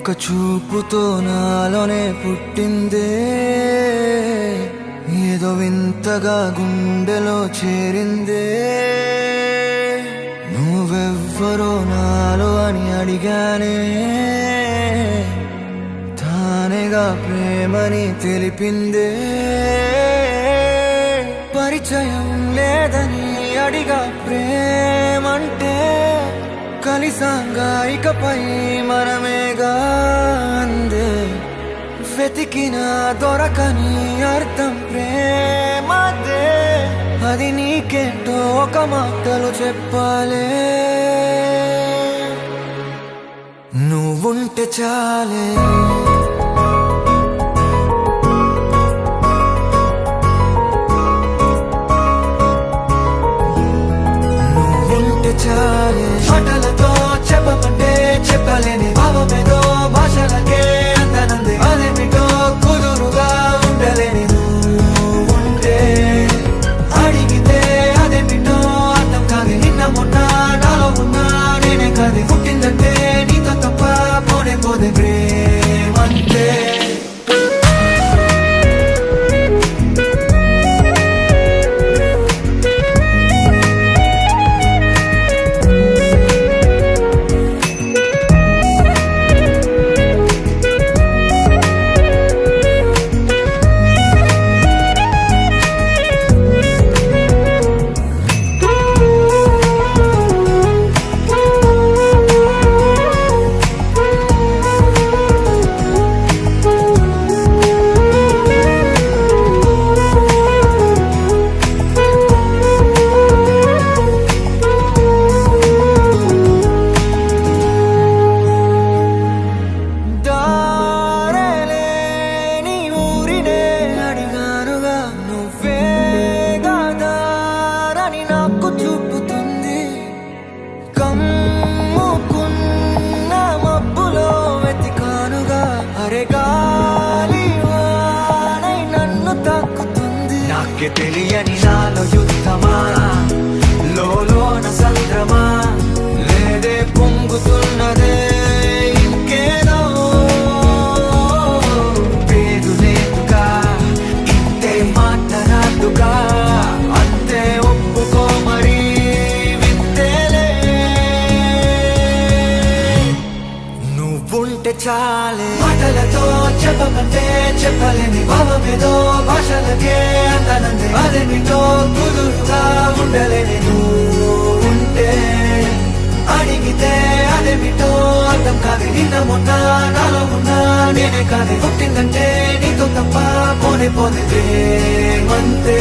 ఒక చూపుతో నాలోనే పుట్టిందే, ఏదో వింతగా గుండెలో చేరిందే. నువ్వెవ్వరో నాలో అని అడిగానే, తానేగా ప్రేమని తెలిపిందే. పరిచయం లేదని అడిగా ప్రేమంటే, కలిసాంగా ఇకపై మనమేగా అందే. వెతికిన దొరకని అర్థం ప్రేమదే, అది నీకేంటో ఒక మాటలు చెప్పాలే. నువ్వుంటే చాలే, చాలే. మాటలతో చెప్పమంటే చెప్పలేని భావమేదో భాషలకే అందనంది. అదేమిటో కుదురుగా ఉండలేని నువ్వుంటే, అడిగితే అదేమిటో అర్థం కాదు. నిన్న మొన్న నాలో ఉన్నా నేనే కాదు. పుట్టిందంటే నీతో తప్ప పోనే పోదే ప్రేమంటే. నాకే తెలియని నాలో యుద్ధమా, లోన సంద్రమా, లేదే పొంగుతున్నదే ఇంకేదో. పేరు లేదుగా ఇంతే మాట్లాడుగా, అంతే ఒప్పుకో మరి వింతేలే. నువ్వుంటే చాలే. మాటలతో చెప్పమంటే చెప్పలేని భావమేదో భాషలకే అందనంది. అదేమిటో కుదురుగా ఉండలేని నువ్వుంటే, అడిగితే అదేమిటో అర్థం కాదు. నిన్న మొన్న నాలో ఉన్నా నేనే కాదు. పుట్టిందంటే నీతో తప్ప పోనే పోదే ప్రేమంతే.